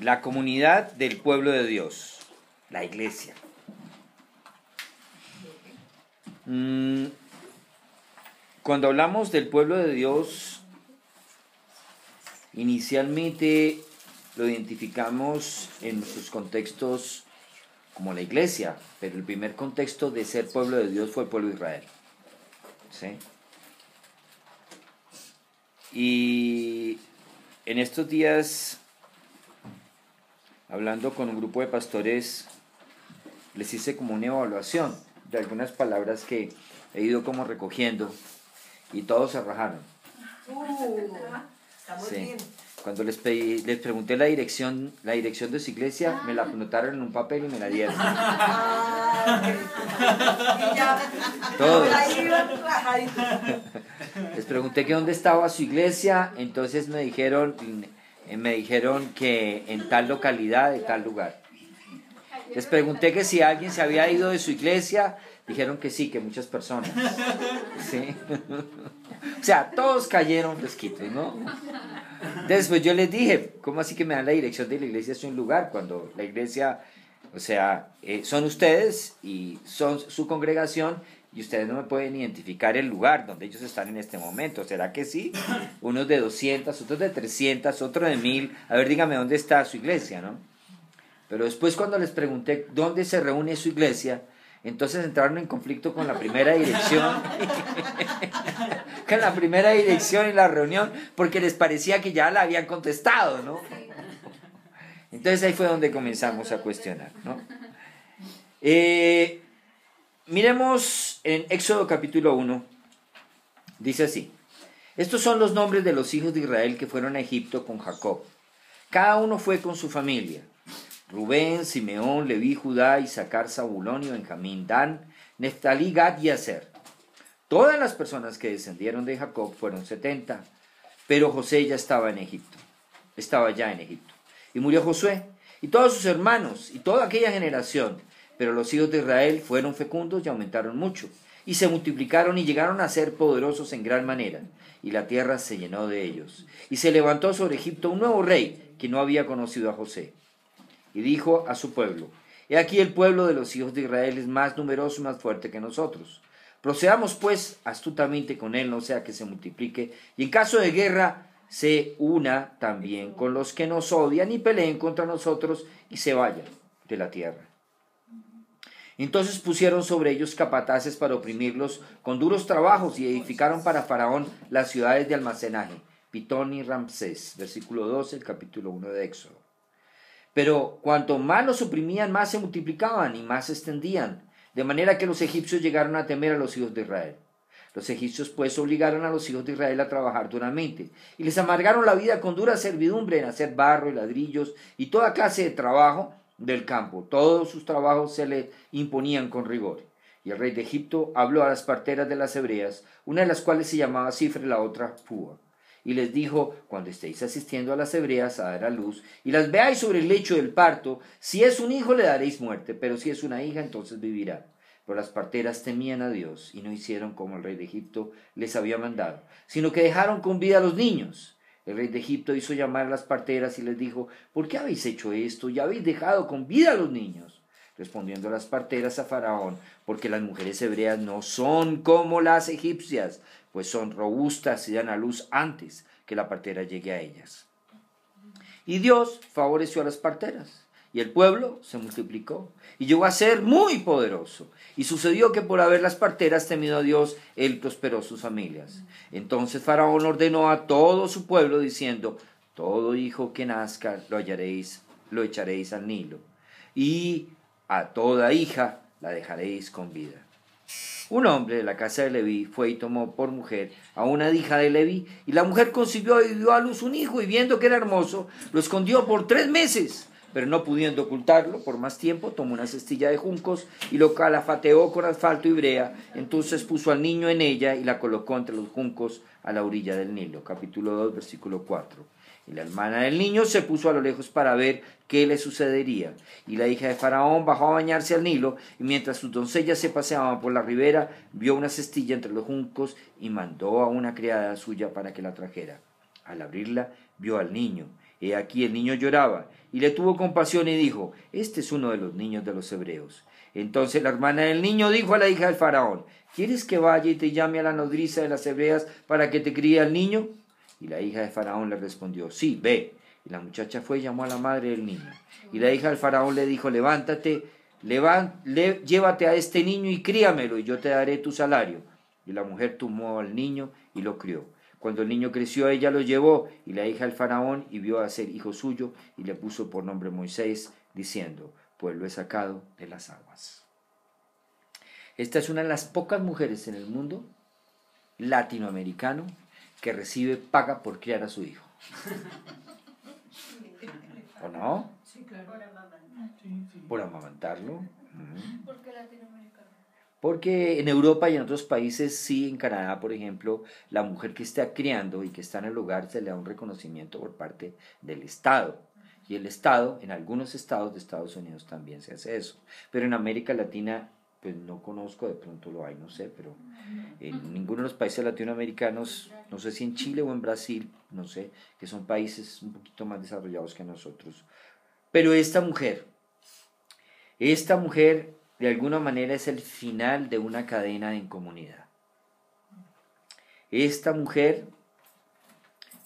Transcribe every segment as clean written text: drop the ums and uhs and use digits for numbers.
La comunidad del pueblo de Dios, la iglesia. Cuando hablamos del pueblo de Dios, inicialmente lo identificamos en nuestros contextos como la iglesia, pero el primer contexto de ser pueblo de Dios fue el pueblo de Israel. ¿Sí? Y en estos días, hablando con un grupo de pastores, les hice como una evaluación de algunas palabras que he ido como recogiendo y todos se rajaron. Sí. Cuando les pregunté la dirección de su iglesia, me la anotaron en un papel y me la dieron. Todos. Les pregunté que dónde estaba su iglesia, entonces me dijeron que en tal localidad, de tal lugar. Les pregunté que si alguien se había ido de su iglesia, dijeron que sí, que muchas personas. ¿Sí? O sea, todos cayeron fresquitos, ¿no? Después yo les dije, ¿cómo así que me dan la dirección de la iglesia? Es un lugar, cuando la iglesia, o sea, son ustedes y son su congregación y ustedes no me pueden identificar el lugar donde ellos están en este momento. ¿Será que sí? Unos de 200, otros de 300, otro de 1000. A ver, dígame dónde está su iglesia, ¿no? Pero después cuando les pregunté dónde se reúne su iglesia, entonces entraron en conflicto con la primera dirección, con la primera dirección en la reunión, porque les parecía que ya la habían contestado, ¿no? Entonces ahí fue donde comenzamos a cuestionar, ¿no? Miremos en Éxodo capítulo 1, dice así: estos son los nombres de los hijos de Israel que fueron a Egipto con Jacob. Cada uno fue con su familia: Rubén, Simeón, Leví, Judá, Isaacar, Zabulón y Benjamín, Dan, Neftalí, Gad y Aser. Todas las personas que descendieron de Jacob fueron 70, pero José ya estaba ya en Egipto. Y murió Josué, y todos sus hermanos, y toda aquella generación. Pero los hijos de Israel fueron fecundos y aumentaron mucho, y se multiplicaron y llegaron a ser poderosos en gran manera, y la tierra se llenó de ellos. Y se levantó sobre Egipto un nuevo rey, que no había conocido a José. Y dijo a su pueblo: he aquí el pueblo de los hijos de Israel es más numeroso y más fuerte que nosotros. Procedamos pues astutamente con él, no sea que se multiplique, y en caso de guerra se una también con los que nos odian y peleen contra nosotros y se vayan de la tierra. Entonces pusieron sobre ellos capataces para oprimirlos con duros trabajos y edificaron para Faraón las ciudades de almacenaje, Pitón y Ramsés. Versículo 12, el capítulo 1 de Éxodo. Pero cuanto más los oprimían, más se multiplicaban y más se extendían, de manera que los egipcios llegaron a temer a los hijos de Israel. Los egipcios pues obligaron a los hijos de Israel a trabajar duramente, y les amargaron la vida con dura servidumbre en hacer barro y ladrillos y toda clase de trabajo del campo. Todos sus trabajos se le imponían con rigor. Y el rey de Egipto habló a las parteras de las hebreas, una de las cuales se llamaba Cifra y la otra Púa. Y les dijo: cuando estéis asistiendo a las hebreas a dar a luz, y las veáis sobre el lecho del parto, si es un hijo le daréis muerte, pero si es una hija entonces vivirá. Pero las parteras temían a Dios, y no hicieron como el rey de Egipto les había mandado, sino que dejaron con vida a los niños. El rey de Egipto hizo llamar a las parteras y les dijo: ¿por qué habéis hecho esto? ¿Ya habéis dejado con vida a los niños? Respondiendo las parteras a Faraón: porque las mujeres hebreas no son como las egipcias, pues son robustas y dan a luz antes que la partera llegue a ellas. Y Dios favoreció a las parteras, y el pueblo se multiplicó, y llegó a ser muy poderoso. Y sucedió que por haber las parteras temido a Dios, él prosperó sus familias. Entonces Faraón ordenó a todo su pueblo, diciendo: todo hijo que nazca lo echaréis al Nilo, y a toda hija la dejaréis con vida. Un hombre de la casa de Leví fue y tomó por mujer a una hija de Leví, y la mujer concibió y dio a luz un hijo, y viendo que era hermoso, lo escondió por 3 meses. Pero no pudiendo ocultarlo por más tiempo, tomó una cestilla de juncos y lo calafateó con asfalto y brea. Entonces puso al niño en ella y la colocó entre los juncos a la orilla del Nilo. Capítulo 2, versículo 4. Y la hermana del niño se puso a lo lejos para ver qué le sucedería. Y la hija de Faraón bajó a bañarse al Nilo, y mientras sus doncellas se paseaban por la ribera, vio una cestilla entre los juncos y mandó a una criada suya para que la trajera. Al abrirla, vio al niño, He aquí el niño lloraba, y le tuvo compasión y dijo: este es uno de los niños de los hebreos. Entonces la hermana del niño dijo a la hija del faraón: ¿quieres que vaya y te llame a la nodriza de las hebreas para que te críe al niño? Y la hija de faraón le respondió: sí, ve. Y la muchacha fue y llamó a la madre del niño. Y la hija del faraón le dijo: levántate, llévate a este niño y críamelo, y yo te daré tu salario. Y la mujer tomó al niño y lo crió. Cuando el niño creció, ella lo llevó, y la hija del faraón y vio a ser hijo suyo, y le puso por nombre Moisés, diciendo: pues lo he sacado de las aguas. Esta es una de las pocas mujeres en el mundo latinoamericano que recibe paga por criar a su hijo. ¿O no? Sí, claro. Por amamantar. Por amamantarlo. ¿Por qué latinoamericano? Porque en Europa y en otros países, sí, en Canadá, por ejemplo, la mujer que está criando y que está en el hogar se le da un reconocimiento por parte del Estado. Y el Estado, en algunos estados de Estados Unidos también se hace eso. Pero en América Latina, pues no conozco, de pronto lo hay, no sé, pero en ninguno de los países latinoamericanos, no sé si en Chile o en Brasil, no sé, que son países un poquito más desarrollados que nosotros. Pero esta mujer de alguna manera es el final de una cadena en comunidad. Esta mujer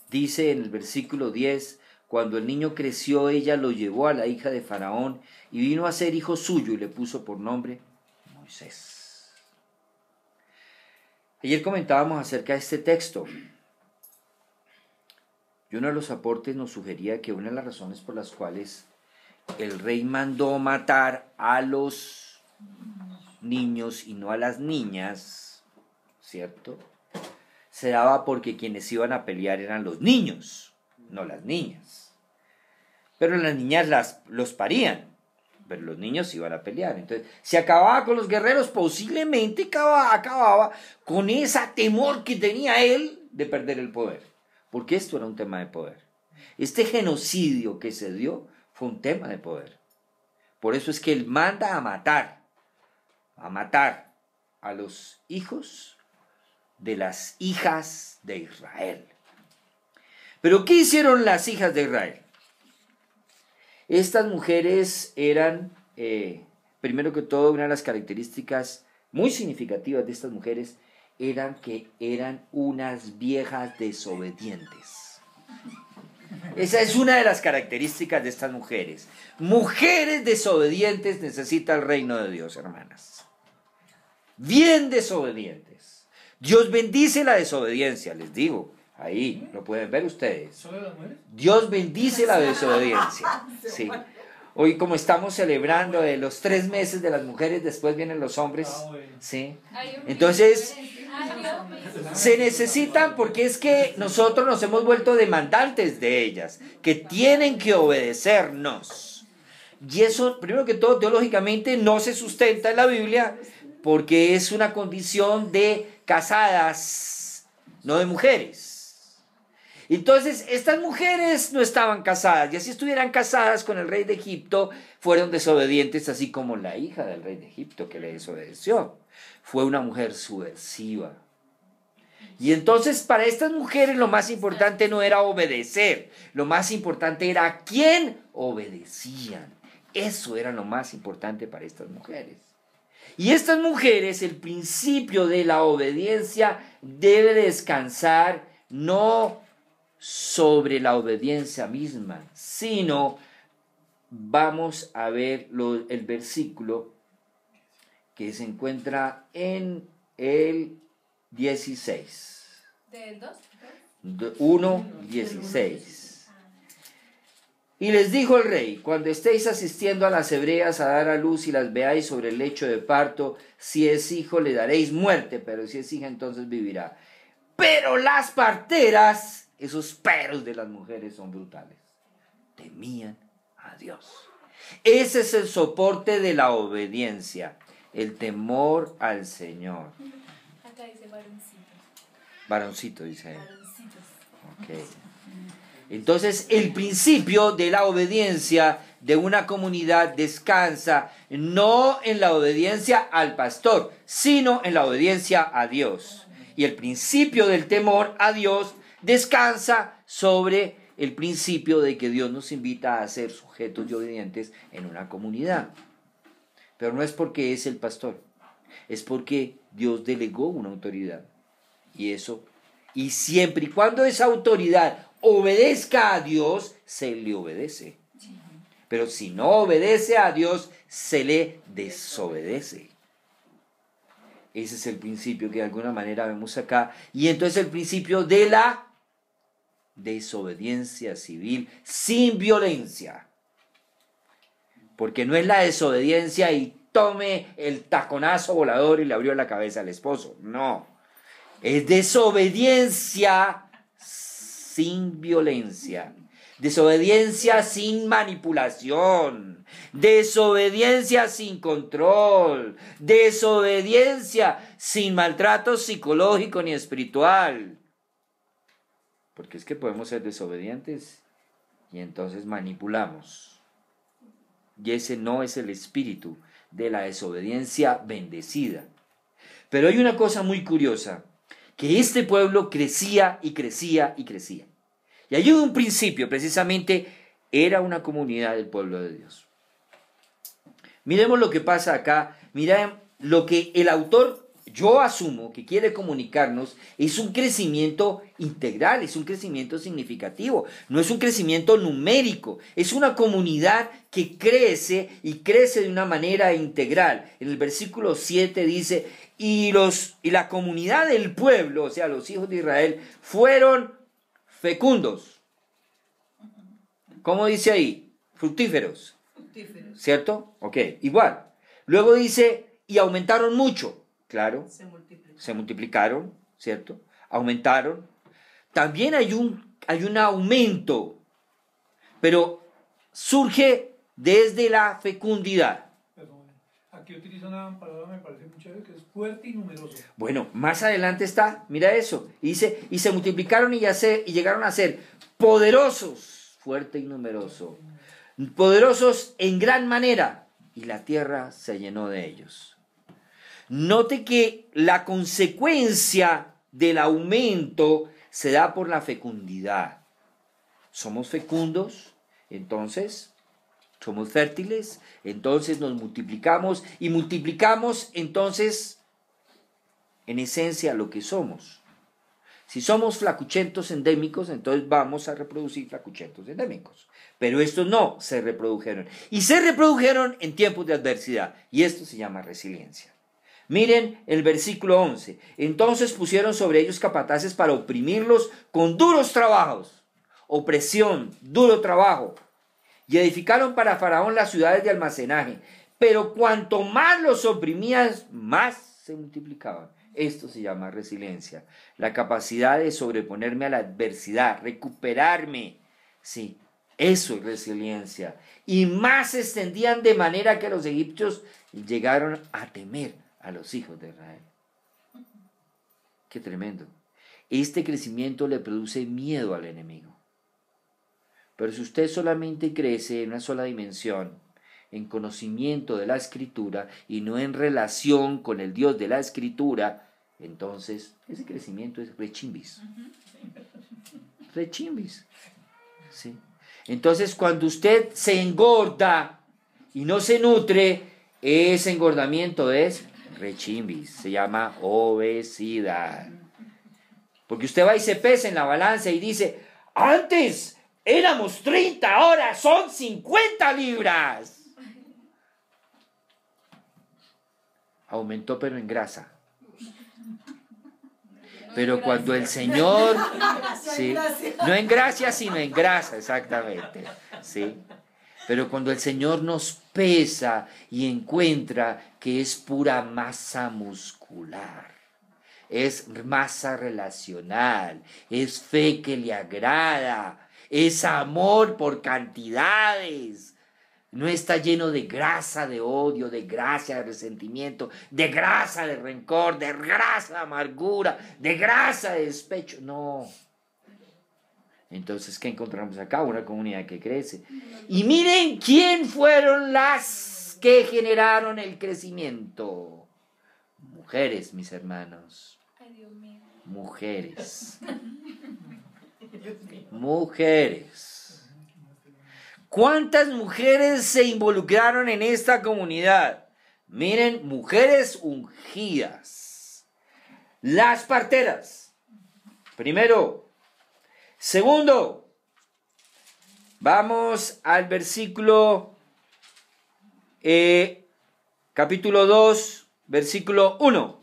dice en el versículo 10: cuando el niño creció, ella lo llevó a la hija de Faraón y vino a ser hijo suyo y le puso por nombre Moisés. Ayer comentábamos acerca de este texto. Y uno de los aportes nos sugería que una de las razones por las cuales el rey mandó matar a los niños y no a las niñas, ¿cierto?, se daba porque quienes iban a pelear eran los niños, no las niñas. Pero las niñas los parían, pero los niños iban a pelear. Entonces, si acababa con los guerreros, posiblemente acababa con ese temor que tenía él de perder el poder, porque esto era un tema de poder. Este genocidio que se dio fue un tema de poder. Por eso es que él manda a matar a los hijos de las hijas de Israel. Pero ¿qué hicieron las hijas de Israel? Estas mujeres eran, primero que todo, una de las características muy significativas de estas mujeres eran que eran unas viejas desobedientes. Esa es una de las características de estas mujeres. Mujeres desobedientes necesita el reino de Dios, hermanas. Bien desobedientes. Dios bendice la desobediencia, les digo. Ahí, lo pueden ver ustedes. ¿Solo las mujeres? Dios bendice la desobediencia. Sí. Hoy, como estamos celebrando los 3 meses de las mujeres, después vienen los hombres. Sí. Entonces, se necesitan, porque es que nosotros nos hemos vuelto demandantes de ellas, que tienen que obedecernos. Y eso, primero que todo, teológicamente no se sustenta en la Biblia, porque es una condición de casadas, no de mujeres. Entonces, estas mujeres no estaban casadas, y así estuvieran casadas con el rey de Egipto, fueron desobedientes, así como la hija del rey de Egipto que le desobedeció. Fue una mujer subversiva. Y entonces, para estas mujeres lo más importante no era obedecer, lo más importante era a quién obedecían. Eso era lo más importante para estas mujeres. Y estas mujeres, el principio de la obediencia debe descansar no sobre la obediencia misma, sino, vamos a ver el versículo que se encuentra en el 16. ¿Del 2? 1:16. Y les dijo el rey: cuando estéis asistiendo a las hebreas a dar a luz y las veáis sobre el lecho de parto, si es hijo le daréis muerte, pero si es hija entonces vivirá. Pero las parteras, esos peros de las mujeres son brutales, temían a Dios. Ese es el soporte de la obediencia, el temor al Señor. Acá dice varoncito. Varoncito, dice él. Varoncitos. Okay. Entonces, el principio de la obediencia de una comunidad descansa no en la obediencia al pastor, sino en la obediencia a Dios. Y el principio del temor a Dios descansa sobre el principio de que Dios nos invita a ser sujetos y obedientes en una comunidad. Pero no es porque es el pastor, es porque Dios delegó una autoridad. Y siempre y cuando esa autoridad obedezca a Dios, se le obedece. Pero si no obedece a Dios, se le desobedece. Ese es el principio que de alguna manera vemos acá. Y entonces el principio de la desobediencia civil sin violencia. Porque no es la desobediencia y tome el taconazo volador y le abrió la cabeza al esposo. No. Es desobediencia sin violencia. Desobediencia sin manipulación, desobediencia sin control, desobediencia sin maltrato psicológico ni espiritual. Porque es que podemos ser desobedientes y entonces manipulamos. Y ese no es el espíritu de la desobediencia bendecida. Pero hay una cosa muy curiosa, que este pueblo crecía y crecía y crecía. Y allí un principio, precisamente, era una comunidad del pueblo de Dios. Miremos lo que pasa acá. Miren lo que el autor, yo asumo, que quiere comunicarnos, es un crecimiento integral, es un crecimiento significativo. No es un crecimiento numérico, es una comunidad que crece y crece de una manera integral. En el versículo 7 dice, y la comunidad del pueblo, o sea, los hijos de Israel, fueron fecundos. ¿Cómo dice ahí? Fructíferos. ¿Cierto? Ok, igual. Luego dice, y aumentaron mucho. Claro. Se multiplicaron, ¿cierto? Aumentaron. También hay un aumento, pero surge desde la fecundidad. Aquí utiliza una palabra, me parece muy chévere, que es fuerte y numeroso. Bueno, más adelante está, mira eso, y dice, y se multiplicaron y llegaron a ser poderosos, fuerte y numeroso, poderosos en gran manera, y la tierra se llenó de ellos. Note que la consecuencia del aumento se da por la fecundidad. Somos fecundos, entonces somos fértiles, entonces nos multiplicamos y multiplicamos entonces en esencia lo que somos. Si somos flacuchentos endémicos, entonces vamos a reproducir flacuchentos endémicos. Pero estos no se reprodujeron. Y se reprodujeron en tiempos de adversidad. Y esto se llama resiliencia. Miren el versículo 11. Entonces pusieron sobre ellos capataces para oprimirlos con duros trabajos. Opresión, duro trabajo. Y edificaron para Faraón las ciudades de almacenaje. Pero cuanto más los oprimías, más se multiplicaban. Esto se llama resiliencia. La capacidad de sobreponerme a la adversidad, recuperarme. Sí, eso es resiliencia. Y más se extendían de manera que los egipcios llegaron a temer a los hijos de Israel. Qué tremendo. Este crecimiento le produce miedo al enemigo. Pero si usted solamente crece en una sola dimensión, en conocimiento de la Escritura y no en relación con el Dios de la Escritura, entonces ese crecimiento es rechimbis. Rechimbis. ¿Sí? Entonces cuando usted se engorda y no se nutre, ese engordamiento es rechimbis. Se llama obesidad. Porque usted va y se pesa en la balanza y dice, antes éramos 30, ahora son 50 libras. Aumentó pero en grasa. Pero cuando el Señor, sí, no en gracia, sino en grasa, exactamente, sí. Pero cuando el Señor nos pesa y encuentra que es pura masa muscular, es masa relacional, es fe que le agrada, es amor por cantidades. No está lleno de grasa de odio, de grasa de resentimiento, de grasa de rencor, de grasa de amargura, de grasa de despecho. No. Entonces, ¿qué encontramos acá? Una comunidad que crece. Y miren quién fueron las que generaron el crecimiento. Mujeres, mis hermanos. Ay, Dios mío. Mujeres. Mujeres. ¿Cuántas mujeres se involucraron en esta comunidad? Miren, mujeres ungidas. Las parteras. Primero. Segundo. Vamos al versículo, capítulo 2, versículo 1.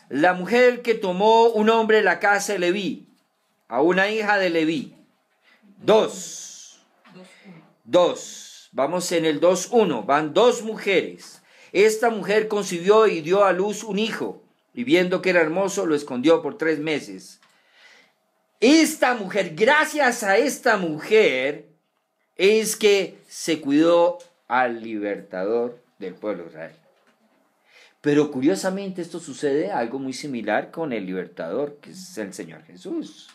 La mujer que tomó un hombre de la casa de Leví, a una hija de Leví. 2. Vamos en el 2:1. Van dos mujeres. Esta mujer concibió y dio a luz un hijo, y viendo que era hermoso, lo escondió por 3 meses. Esta mujer, gracias a esta mujer, es que se cuidó al libertador del pueblo de Israel. Pero curiosamente esto sucede algo muy similar con el libertador, que es el Señor Jesús.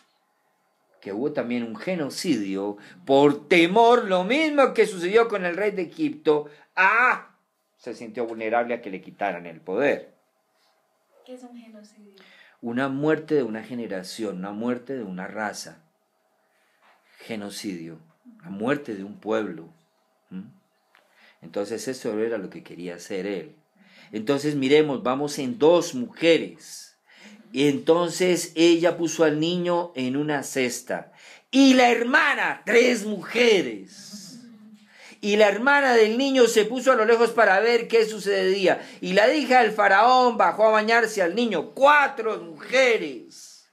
Que hubo también un genocidio por temor, lo mismo que sucedió con el rey de Egipto. Se sintió vulnerable a que le quitaran el poder. ¿Qué es un genocidio? Una muerte de una generación, una muerte de una raza. Genocidio, la muerte de un pueblo. Entonces eso era lo que quería hacer él. Entonces miremos, vamos en 2 mujeres. Y entonces ella puso al niño en una cesta. Y la hermana, 3 mujeres. Y la hermana del niño se puso a lo lejos para ver qué sucedía. Y la hija del faraón bajó a bañarse al niño. 4 mujeres.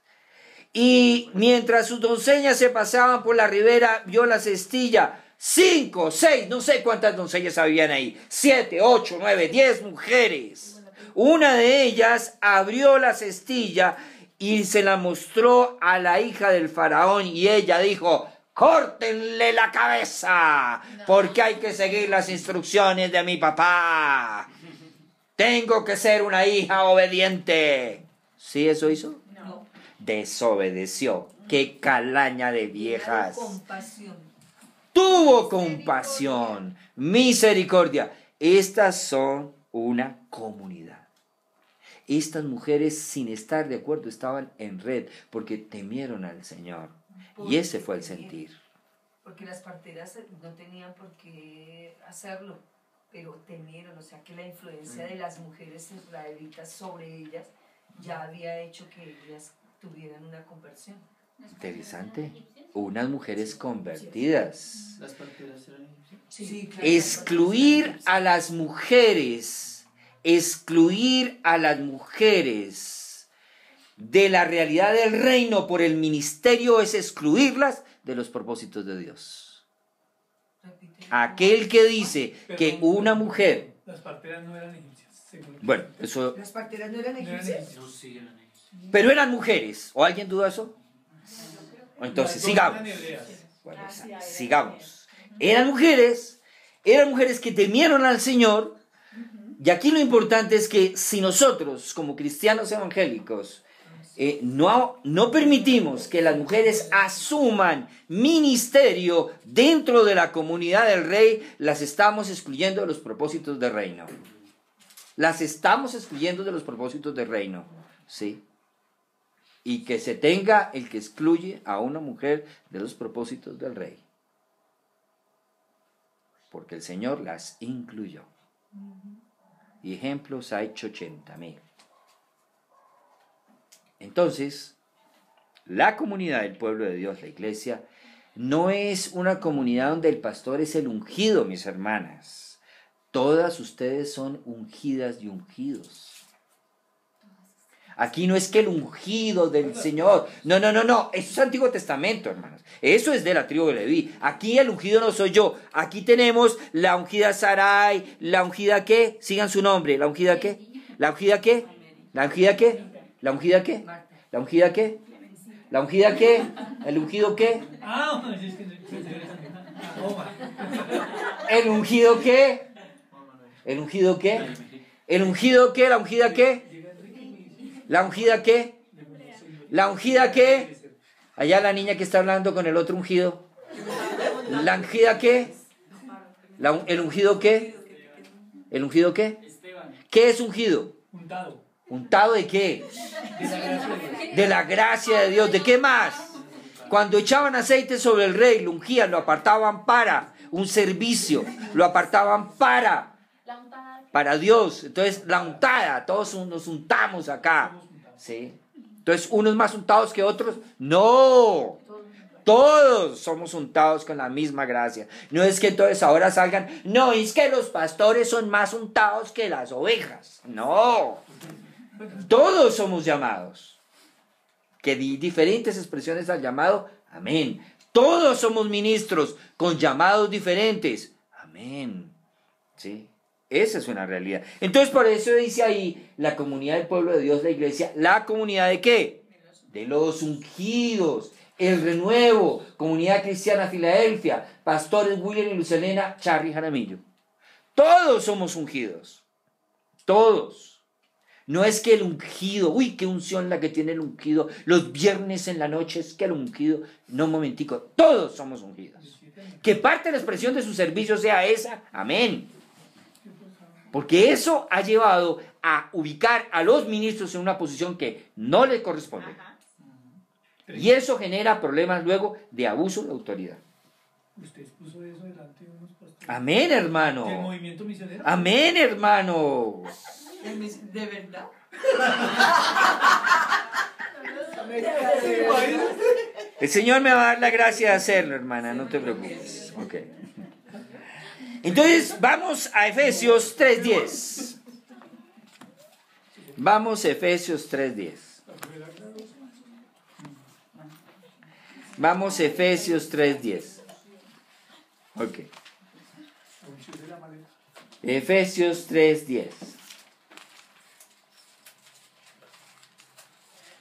Y mientras sus doncellas se pasaban por la ribera, vio la cestilla. 5, 6, no sé cuántas doncellas habían ahí. 7, 8, 9, 10 mujeres. Una de ellas abrió la cestilla y se la mostró a la hija del faraón. Y ella dijo: ¡córtenle la cabeza! Porque hay que seguir las instrucciones de mi papá. Tengo que ser una hija obediente. ¿Sí eso hizo? No. Desobedeció. ¡Qué calaña de viejas! Compasión. Tuvo compasión, misericordia. Estas son una comunidad. Estas mujeres, sin estar de acuerdo, estaban en red porque temieron al Señor. Y ese fue el sentir. Porque las parteras no tenían por qué hacerlo, pero temieron, o sea que la influencia de las mujeres israelitas sobre ellas ya había hecho que ellas tuvieran una conversión. Interesante. Unas mujeres convertidas. Las parteras eran egipcias. Sí, claro. Excluir a las mujeres, de la realidad del reino por el ministerio es excluirlas de los propósitos de Dios. Repite. Aquel que dice que una mujer, Las parteras no eran egipcias. según- bueno, eso, ¿Las parteras no eran No eran egipcias? egipcias. No, sí, eran egipcios. pero eran mujeres. ¿O alguien duda eso? Entonces, Las dos sigamos. eran hebreas. Bueno, sigamos. Eran mujeres que temieron al Señor. Y aquí lo importante es que si nosotros, como cristianos evangélicos, no permitimos que las mujeres asuman ministerio dentro de la comunidad del rey, las estamos excluyendo de los propósitos del reino. Las estamos excluyendo de los propósitos del reino. ¿Sí? Y que se tenga el que excluye a una mujer de los propósitos del rey. Porque el Señor las incluyó. Y ejemplos ha hecho 80,000. Entonces, la comunidad del pueblo de Dios, la iglesia, no es una comunidad donde el pastor es el ungido, mis hermanas. Todas ustedes son ungidas y ungidos. Aquí no es que el ungido del Señor. No. Eso es Antiguo Testamento, hermanos. Eso es de la tribu de Leví. Aquí el ungido no soy yo. Aquí tenemos la ungida Sarai. ¿La ungida qué? Sigan su nombre. ¿La ungida qué? ¿La ungida qué? ¿La ungida qué? ¿La ungida qué? ¿La ungida qué? ¿La ungida qué? ¿El ungido qué? Es que Omar. ¿El ungido qué? ¿El ungido qué? ¿El ungido qué? ¿La ungida qué? ¿La ungida qué? ¿La ungida qué? Allá la niña que está hablando con el otro ungido. ¿La ungida qué? ¿El ungido qué? ¿El ungido qué? ¿Qué es ungido? Untado. ¿Untado de qué? De la gracia de Dios. De la gracia de Dios. ¿De qué más? Cuando echaban aceite sobre el rey, lo ungían, lo apartaban para un servicio, lo apartaban para La untada. Dios. Entonces, la untada, todos nos untamos acá. ¿Sí? Entonces, unos más untados que otros. No, todos somos untados con la misma gracia. No es que entonces ahora salgan, no, es que los pastores son más untados que las ovejas. No, todos somos llamados. Que di diferentes expresiones al llamado, amén. Todos somos ministros con llamados diferentes, amén. ¿Sí? Esa es una realidad. Entonces por eso dice ahí la comunidad del pueblo de Dios, la iglesia, la comunidad de ¿qué? De los ungidos, el renuevo, comunidad cristiana Filadelfia, pastores William y Lucelena, Charly Jaramillo. Todos somos ungidos, todos. No es que el ungido, uy, qué unción la que tiene el ungido, los viernes en la noche es que el ungido, no, un momentico, todos somos ungidos. Que parte de la expresión de su servicio sea esa, amén. Porque eso ha llevado a ubicar a los ministros en una posición que no les corresponde. Ajá. Y eso genera problemas luego de abuso de autoridad. Usted expuso eso delante de unos pastores. Amén, ¿Del hermano. movimiento misionero? Amén, hermano. ¿De verdad? El Señor me va a dar la gracia de hacerlo, hermana, no te preocupes. Ok. Entonces, vamos a Efesios 3:10. Vamos a Efesios 3:10. Vamos a Efesios 3:10. Ok. Efesios 3:10.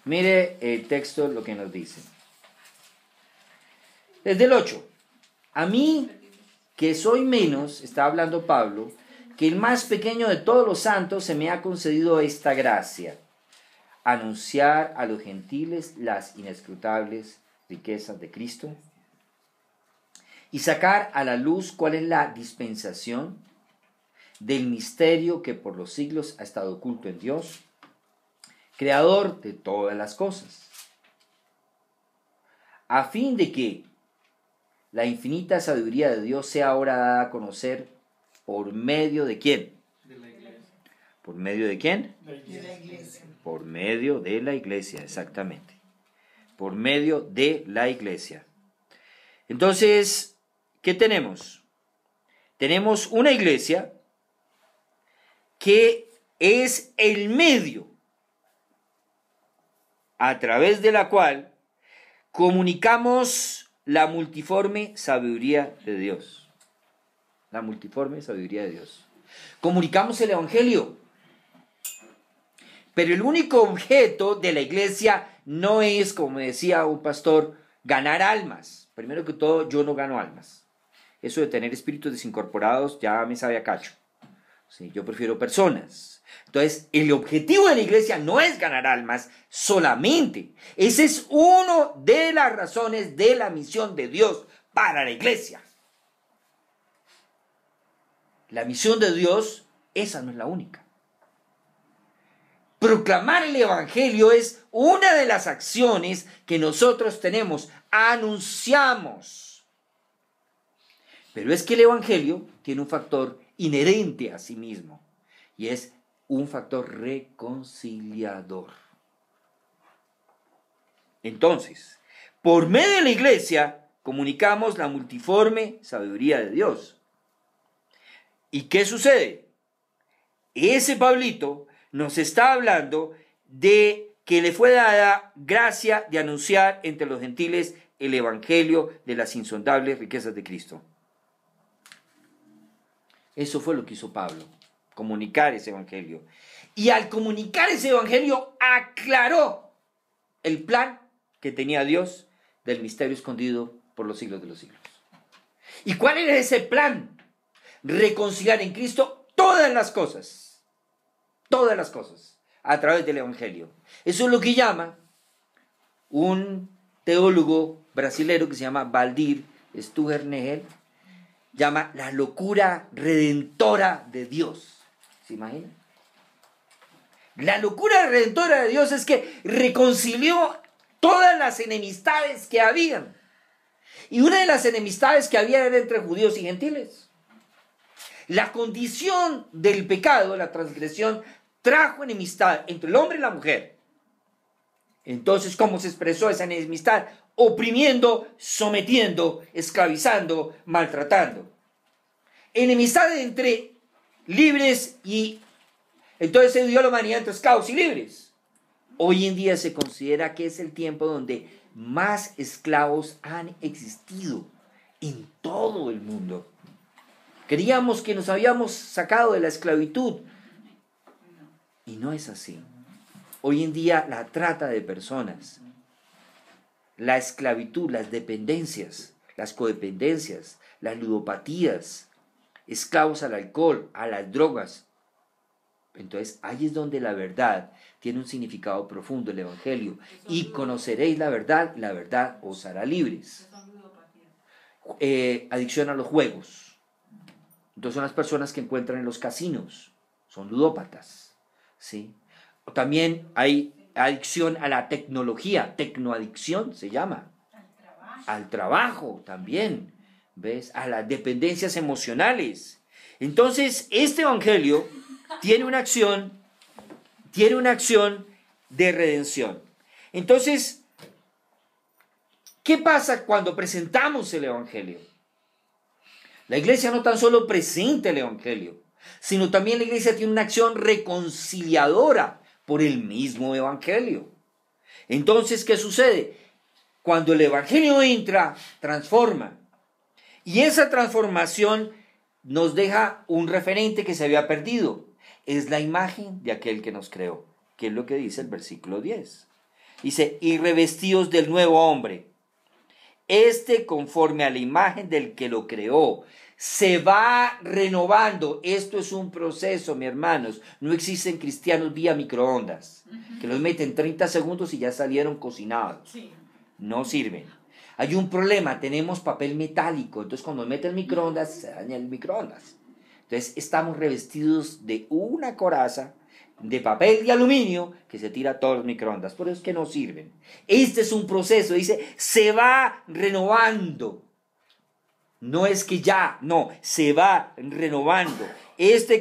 Mire el texto lo que nos dice. Desde el 8. A mí, que soy menos, está hablando Pablo, que el más pequeño de todos los santos, se me ha concedido esta gracia: anunciar a los gentiles las inescrutables riquezas de Cristo y sacar a la luz cuál es la dispensación del misterio que por los siglos ha estado oculto en Dios, creador de todas las cosas, a fin de que la infinita sabiduría de Dios sea ahora dada a conocer por medio de ¿quién? De la iglesia. ¿Por medio de quién? La iglesia. Por medio de la iglesia, exactamente. Por medio de la iglesia. Entonces, ¿qué tenemos? Tenemos una iglesia que es el medio a través de la cual comunicamos la multiforme sabiduría de Dios. La multiforme sabiduría de Dios. Comunicamos el evangelio. Pero el único objeto de la iglesia no es, como decía un pastor, ganar almas. Primero que todo, yo no gano almas. Eso de tener espíritus desincorporados ya me sabe a cacho. Sí, yo prefiero personas. Entonces, el objetivo de la iglesia no es ganar almas solamente. Esa es una de las razones de la misión de Dios para la iglesia. La misión de Dios, esa no es la única. Proclamar el evangelio es una de las acciones que nosotros tenemos. Anunciamos. Pero es que el evangelio tiene un factor inherente a sí mismo. Y es un factor reconciliador. Entonces, por medio de la iglesia, comunicamos la multiforme sabiduría de Dios. ¿Y qué sucede? Ese Pablito nos está hablando de que le fue dada gracia de anunciar entre los gentiles el evangelio de las insondables riquezas de Cristo. Eso fue lo que hizo Pablo, comunicar ese evangelio. Y al comunicar ese evangelio, aclaró el plan que tenía Dios del misterio escondido por los siglos de los siglos. ¿Y cuál era ese plan? Reconciliar en Cristo todas las cosas, a través del evangelio. Eso es lo que llama un teólogo brasilero que se llama Valdir Stugernegel, llama la locura redentora de Dios. ¿Se imaginan? La locura redentora de Dios es que reconcilió todas las enemistades que habían. Y una de las enemistades que había era entre judíos y gentiles. La condición del pecado, la transgresión, trajo enemistad entre el hombre y la mujer. Entonces, ¿cómo se expresó esa enemistad? Oprimiendo, sometiendo, esclavizando, maltratando. Enemistad entre libres y... Entonces se dio la humanidad entre esclavos y libres. Hoy en día se considera que es el tiempo donde más esclavos han existido en todo el mundo. Creíamos que nos habíamos sacado de la esclavitud. Y no es así. Hoy en día la trata de personas, la esclavitud, las dependencias, las codependencias, las ludopatías, esclavos al alcohol, a las drogas. Entonces ahí es donde la verdad tiene un significado profundo, el Evangelio. Y conoceréis la verdad os hará libres. Adicción a los juegos. Entonces son las personas que encuentran en los casinos, son ludópatas, ¿sí? O también hay adicción a la tecnología, tecnoadicción se llama. Al trabajo también, ¿ves? A las dependencias emocionales. Entonces, este evangelio tiene una acción de redención. Entonces, ¿qué pasa cuando presentamos el evangelio? La iglesia no tan solo presenta el evangelio, sino también la iglesia tiene una acción reconciliadora por el mismo evangelio. Entonces, ¿qué sucede? Cuando el evangelio entra, transforma. Y esa transformación nos deja un referente que se había perdido. Es la imagen de aquel que nos creó, que es lo que dice el versículo 10. Dice, y revestidos del nuevo hombre, conforme a la imagen del que lo creó, se va renovando. Esto es un proceso, mis hermanos. No existen cristianos vía microondas, que los meten 30 segundos y ya salieron cocinados. Sí. No sirven. Hay un problema, tenemos papel metálico, entonces cuando meten microondas, se daña el microondas. Entonces estamos revestidos de una coraza de papel de aluminio que se tira a todos los microondas, por eso es que no sirven. Este es un proceso, dice, se va renovando. No es que ya, no, se va renovando.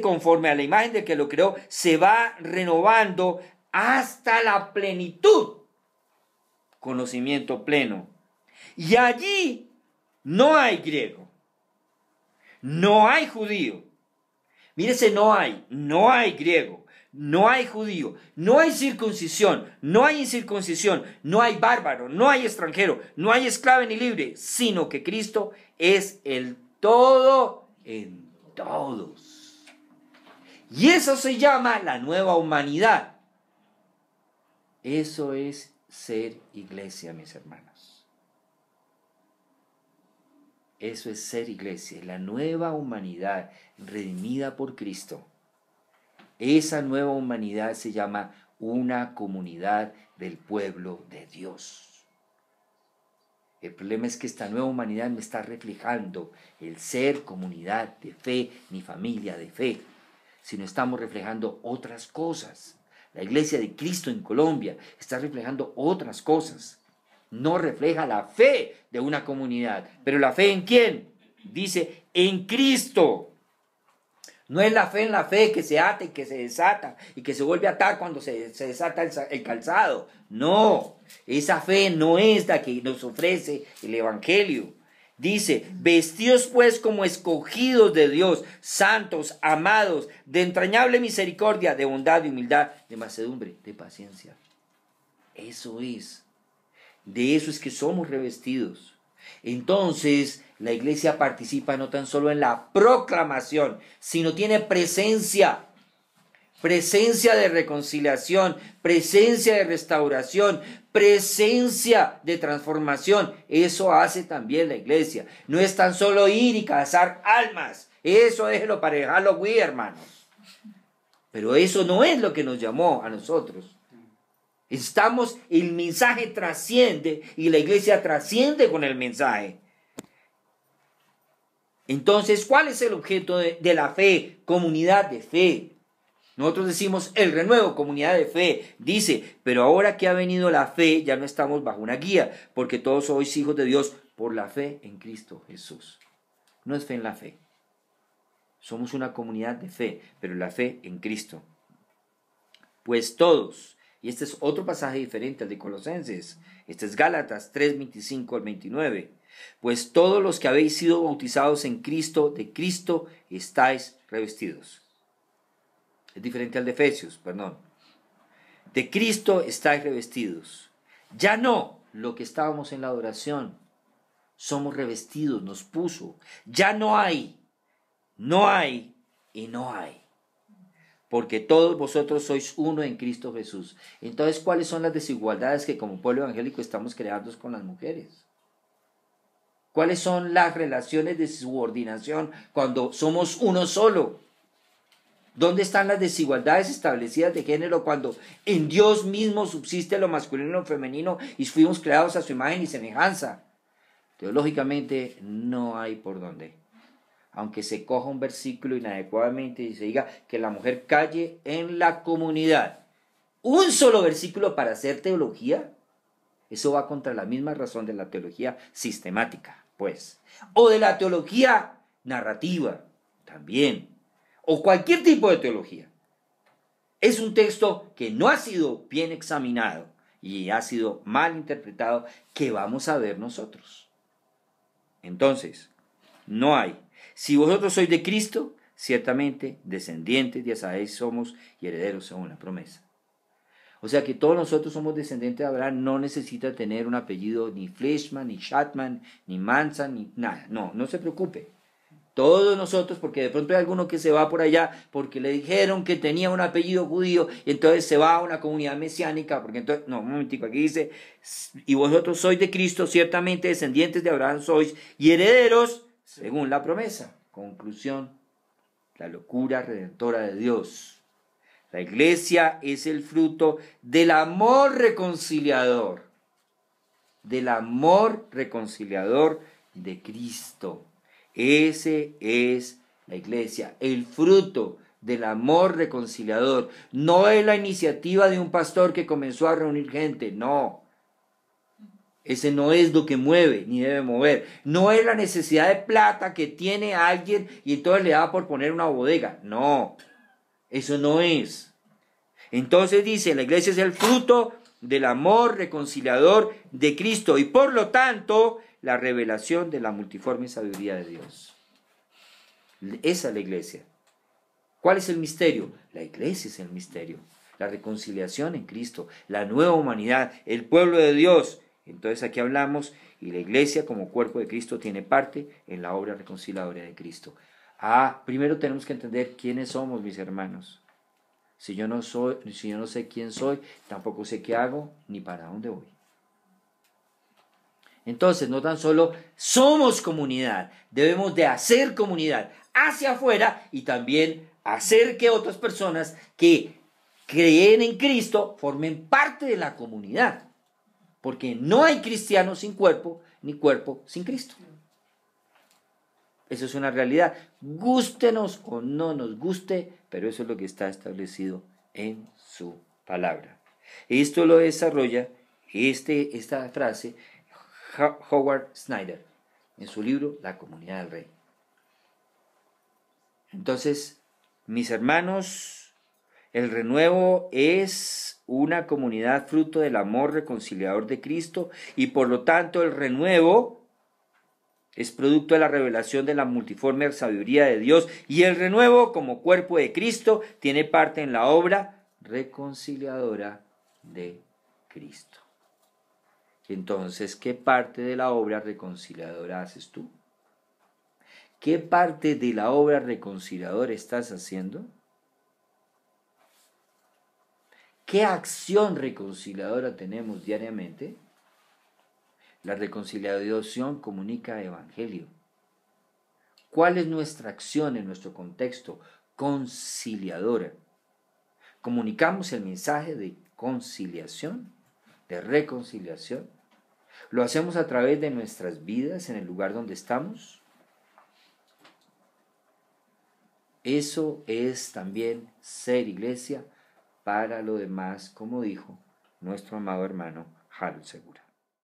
Conforme a la imagen de que lo creó, se va renovando hasta la plenitud. Conocimiento pleno. Y allí no hay griego, no hay judío. Mírese, no hay griego, no hay judío, no hay circuncisión, no hay incircuncisión, no hay bárbaro, no hay extranjero, no hay esclavo ni libre, sino que Cristo es el todo en todos. Y eso se llama la nueva humanidad. Eso es ser iglesia, mis hermanos. Eso es ser iglesia, la nueva humanidad redimida por Cristo. Esa nueva humanidad se llama una comunidad del pueblo de Dios. El problema es que esta nueva humanidad no está reflejando el ser comunidad de fe ni familia de fe, sino estamos reflejando otras cosas. La iglesia de Cristo en Colombia está reflejando otras cosas. No refleja la fe de una comunidad. ¿Pero la fe en quién? Dice, en Cristo. No es la fe en la fe que se ata y que se desata y que se vuelve a atar cuando se desata el calzado. No, esa fe no es la que nos ofrece el Evangelio. Dice, vestidos pues como escogidos de Dios, santos, amados, de entrañable misericordia, de bondad, de humildad, de mansedumbre, de paciencia. Eso es. De eso es que somos revestidos. Entonces, la iglesia participa no tan solo en la proclamación, sino tiene presencia de reconciliación, presencia de restauración, presencia de transformación. Eso hace también la iglesia. No es tan solo ir y cazar almas. Eso déjelo para dejarlo güey, hermanos. Pero eso no es lo que nos llamó a nosotros. El mensaje trasciende y la iglesia trasciende con el mensaje. Entonces, ¿cuál es el objeto de la fe? Comunidad de fe. Nosotros decimos el renuevo, comunidad de fe, dice, pero ahora que ha venido la fe, ya no estamos bajo una guía, porque todos sois hijos de Dios por la fe en Cristo Jesús. No es fe en la fe. Somos una comunidad de fe, pero la fe en Cristo. Pues todos, y este es otro pasaje diferente al de Colosenses, este es Gálatas 3, 25 al 29, pues todos los que habéis sido bautizados en Cristo, de Cristo estáis revestidos. Es diferente al de Efesios, perdón. De Cristo estáis revestidos. Ya no lo que estábamos en la adoración. Somos revestidos, nos puso. Ya no hay y no hay. Porque todos vosotros sois uno en Cristo Jesús. Entonces, ¿cuáles son las desigualdades que como pueblo evangélico estamos creando con las mujeres? ¿Cuáles son las relaciones de subordinación cuando somos uno solo? ¿Dónde están las desigualdades establecidas de género cuando en Dios mismo subsiste lo masculino y lo femenino y fuimos creados a su imagen y semejanza? Teológicamente no hay por dónde. Aunque se coja un versículo inadecuadamente y se diga que la mujer calle en la comunidad. Un solo versículo para hacer teología. Eso va contra la misma razón de la teología sistemática, pues. O de la teología narrativa, también. O cualquier tipo de teología. Es un texto que no ha sido bien examinado y ha sido mal interpretado, que vamos a ver nosotros. Entonces, no hay. Si vosotros sois de Cristo, ciertamente descendientes de Asael somos y herederos según la promesa. O sea que todos nosotros somos descendientes de Abraham, no necesita tener un apellido ni Fleischmann, ni Shatman, ni Manson, ni nada. No, no se preocupe. Todos nosotros, porque de pronto hay alguno que se va por allá porque le dijeron que tenía un apellido judío y entonces se va a una comunidad mesiánica, porque entonces, no, un momentico, aquí dice, y vosotros sois de Cristo, ciertamente descendientes de Abraham sois y herederos según la promesa. Conclusión, la locura redentora de Dios. La iglesia es el fruto del amor reconciliador, de Cristo. Ese es la iglesia, el fruto del amor reconciliador. No es la iniciativa de un pastor que comenzó a reunir gente, no. Ese no es lo que mueve ni debe mover. No es la necesidad de plata que tiene alguien y entonces le da por poner una bodega. No, eso no es. Entonces dice, la iglesia es el fruto del amor reconciliador de Cristo y por lo tanto la revelación de la multiforme sabiduría de Dios. Esa es la iglesia. ¿Cuál es el misterio? La iglesia es el misterio. La reconciliación en Cristo, la nueva humanidad, el pueblo de Dios. Entonces aquí hablamos y la iglesia como cuerpo de Cristo tiene parte en la obra reconciliadora de Cristo. Primero tenemos que entender quiénes somos, mis hermanos. Si yo no sé quién soy, tampoco sé qué hago ni para dónde voy. Entonces, no tan solo somos comunidad, debemos de hacer comunidad hacia afuera y también hacer que otras personas que creen en Cristo formen parte de la comunidad. Porque no hay cristiano sin cuerpo, ni cuerpo sin Cristo. Eso es una realidad. Gústenos o no nos guste, pero eso es lo que está establecido en su palabra. Esto lo desarrolla esta frase Howard Snyder en su libro La Comunidad del Rey. Entonces, mis hermanos, el renuevo es una comunidad fruto del amor reconciliador de Cristo y por lo tanto el renuevo es producto de la revelación de la multiforme sabiduría de Dios y el renuevo como cuerpo de Cristo tiene parte en la obra reconciliadora de Cristo. Entonces, ¿qué parte de la obra reconciliadora haces tú? ¿Qué parte de la obra reconciliadora estás haciendo? ¿Qué acción reconciliadora tenemos diariamente? La reconciliación comunica evangelio. ¿Cuál es nuestra acción en nuestro contexto conciliadora? ¿Comunicamos el mensaje de conciliación, de reconciliación? ¿Lo hacemos a través de nuestras vidas en el lugar donde estamos? Eso es también ser iglesia. Para lo demás, como dijo nuestro amado hermano Harold Segura.